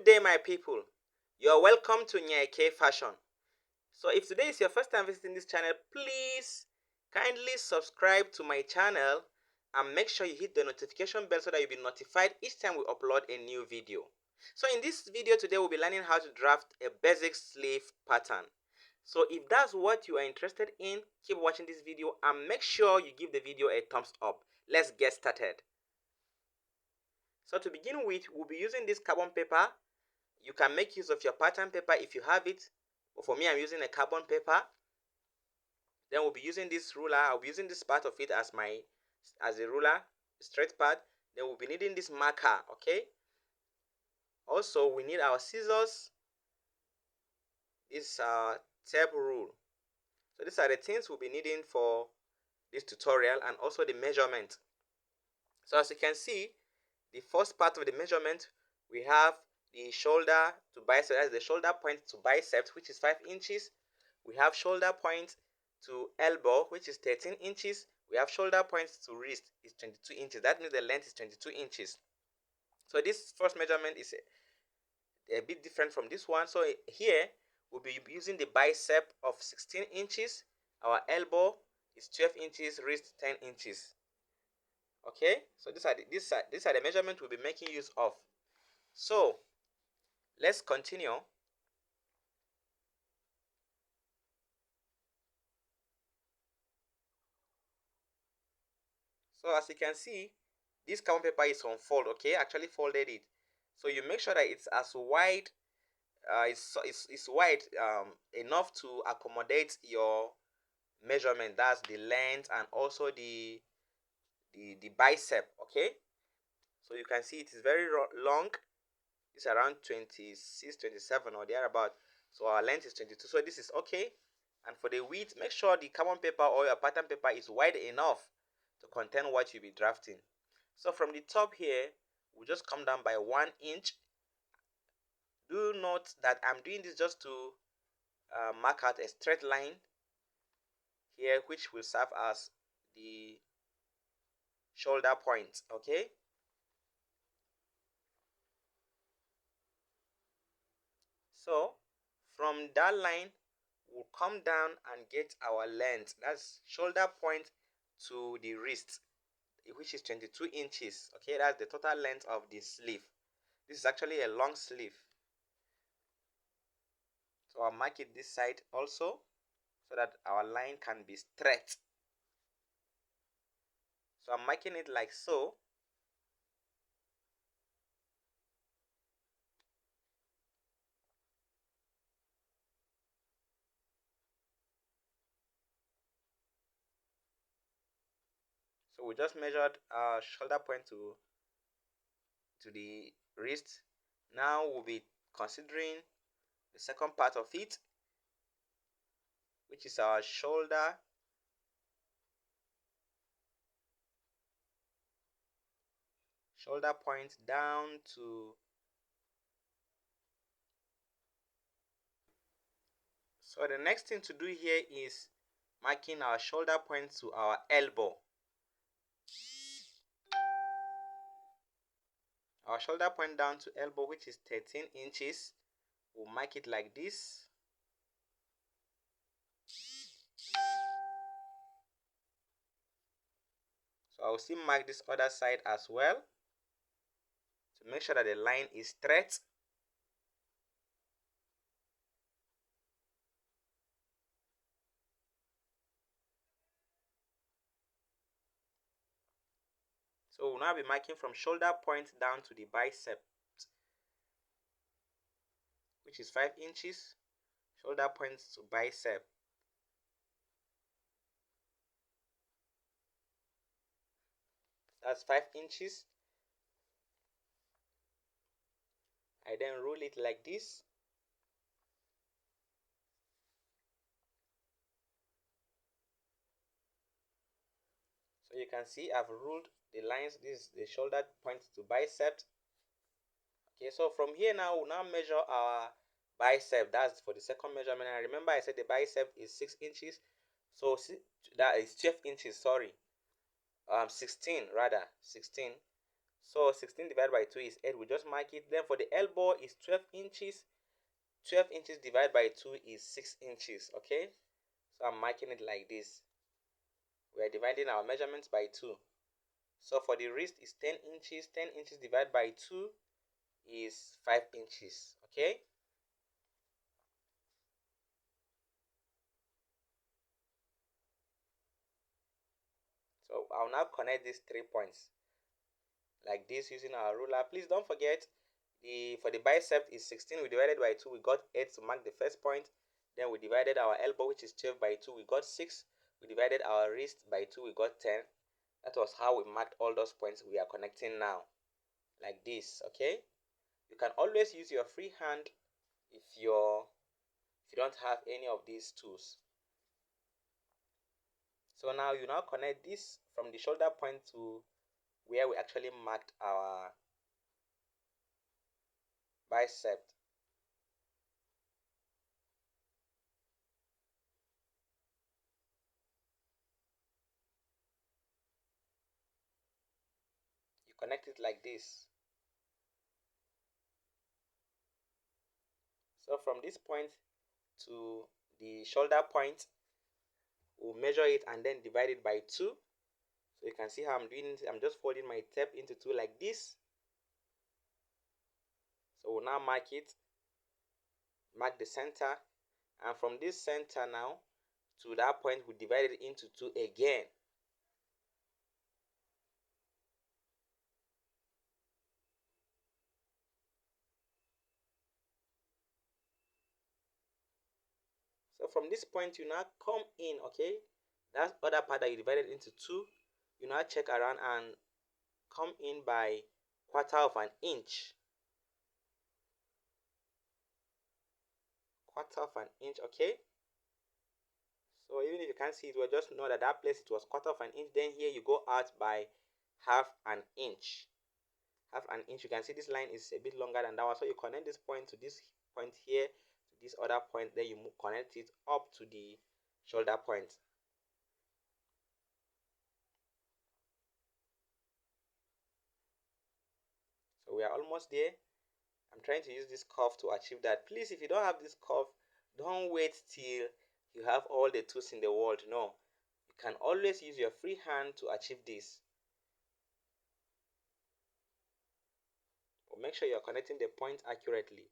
day, my people. You're welcome to Nyake Fashion. So if today is your first time visiting this channel, please kindly subscribe to my channel and make sure you hit the notification bell so that you'll be notified each time we upload a new video. So in this video today, we'll be learning how to draft a basic sleeve pattern. So if that's what you are interested in, keep watching this video and make sure you give the video a thumbs up. Let's get started. So to begin with, we'll be using this carbon paper. You can make use of your pattern paper if you have it. But for me, I'm using a carbon paper. Then we'll be using this ruler. I'll be using this part of it as a ruler, straight part. Then we'll be needing this marker, okay? Also, we need our scissors. This tape rule. So these are the things we'll be needing for this tutorial, and also the measurement. So as you can see, the first part of the measurement, we have the shoulder to bicep, that's the shoulder point to bicep, which is 5 inches. We have shoulder point to elbow, which is 13 inches. We have shoulder point to wrist, is 22 inches. That means the length is 22 inches. So this first measurement is a bit different from this one. So here, we'll be using the bicep of 16 inches. Our elbow is 12 inches, wrist 10 inches. Okay, so these are the measurements we'll be making use of. So let's continue. So as you can see, this carbon paper is on fold. Okay, I actually folded it. So you make sure that it's as wide, it's wide enough to accommodate your measurement. That's the length and also the bicep. Okay, so you can see it is very long. It's around 26, 27 or thereabout. So our length is 22. So this is okay. And for the width, make sure the carbon paper or your pattern paper is wide enough to contain what you'll be drafting. So from the top here, we'll just come down by 1 inch. Do note that I'm doing this just to mark out a straight line here, which will serve as the shoulder point. Okay. So from that line, we'll come down and get our length. That's shoulder point to the wrist, which is 22 inches. Okay, that's the total length of the sleeve. This is actually a long sleeve. So I'll mark it this side also so that our line can be straight. So I'm marking it like so. So we just measured our shoulder point to the wrist. Now we'll be considering the second part of it, which is our shoulder point down to. So the next thing to do here is marking our shoulder point to our elbow. Our shoulder point down to elbow, which is 13 inches, we'll mark it like this. So I'll still mark this other side as well to make sure that the line is straight. So we'll now be marking from shoulder point down to the bicep, which is 5 inches. Shoulder point to bicep. That's 5 inches. I then roll it like this. So you can see I've ruled the lines. This is the shoulder point to bicep. Okay, so from here now, we'll now measure our bicep. That's for the second measurement. And remember, I said the bicep is 6 inches. So that is 12 inches, sorry. 16 rather, 16. So 16 divided by 2 is 8. We just mark it. Then for the elbow is 12 inches. 12 inches divided by 2 is 6 inches. Okay, so I'm marking it like this. We are dividing our measurements by 2. So for the wrist is 10 inches. 10 inches divided by 2 is 5 inches. Okay, so I'll now connect these 3 points like this using our ruler. Please don't forget, for the bicep is 16. We divided by 2, we got 8 to mark the first point. Then we divided our elbow, which is 12, by 2, we got 6. We divided our wrist by 2, we got 10. That was how we marked all those points we are connecting now, like this. Okay, you can always use your free hand if you don't have any of these tools. So now you now connect this from the shoulder point to where we actually marked our bicep. You connect it like this. So from this point to the shoulder point, we'll measure it and then divide it by 2. So you can see how I'm doing it. I'm just folding my tape into 2 like this. So we'll now mark it, mark the center, and from this center now to that point, we divide it into 2 again. So from this point, you now come in, okay? That other part that you divided into 2, you now check around and come in by 1/4 of an inch. 1/4 of an inch, okay? So even if you can't see it, well, just know that that place it was 1/4 of an inch. Then here you go out by 1/2 an inch. 1/2 an inch. You can see this line is a bit longer than that one. So you connect this point to this point here, to this other point. Then you connect it up to the shoulder point. So we are almost there. I'm trying to use this curve to achieve that. Please, if you don't have this curve, don't wait till you have all the tools in the world. No, you can always use your free hand to achieve this. But make sure you're connecting the point accurately.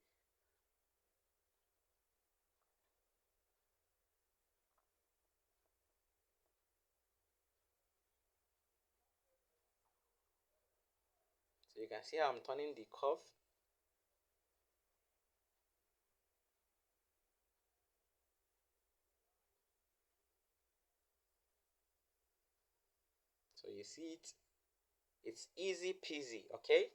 So you can see how I'm turning the curve. So you see it, it's easy peasy, okay?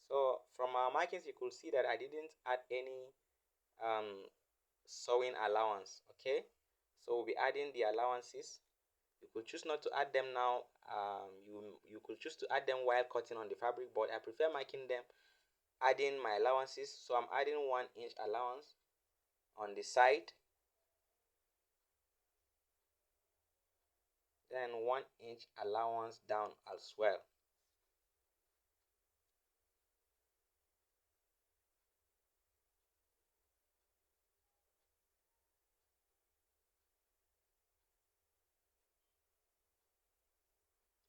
So from our markings, you could see that I didn't add any sewing allowance, okay? So we'll be adding the allowances. You could choose not to add them now. You could choose to add them while cutting on the fabric, but I prefer marking them, adding my allowances. So I'm adding 1-inch allowance on the side, then 1-inch allowance down as well.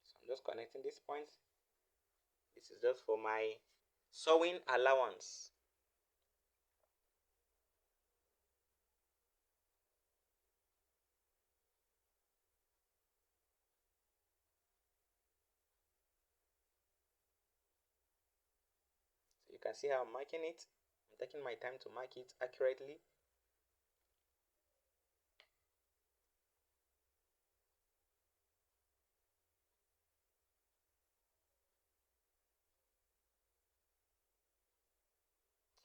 So I'm just connecting these points. This is just for my sewing allowance. So you can see how I'm marking it. I'm taking my time to mark it accurately.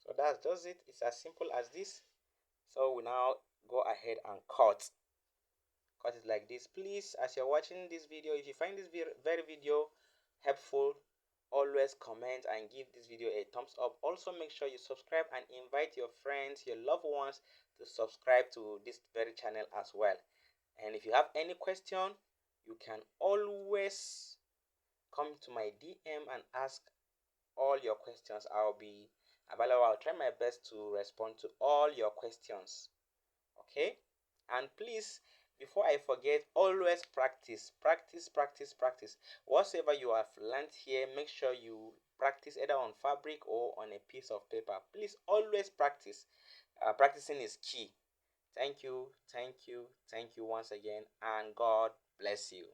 So that's just it. It's as simple as this. So we now go ahead and cut it like this. Please, as you're watching this video, if you find this very video helpful, always comment and give this video a thumbs up. Also make sure you subscribe and invite your friends, your loved ones to subscribe to this very channel as well. And if you have any question, you can always come to my DM and ask all your questions. I'll be available. I'll try my best to respond to all your questions. Okay? And please, before I forget, always practice, practice, practice, practice. Whatever you have learned here, make sure you practice either on fabric or on a piece of paper. Please always practice. Practicing is key. Thank you, thank you, thank you once again, and God bless you.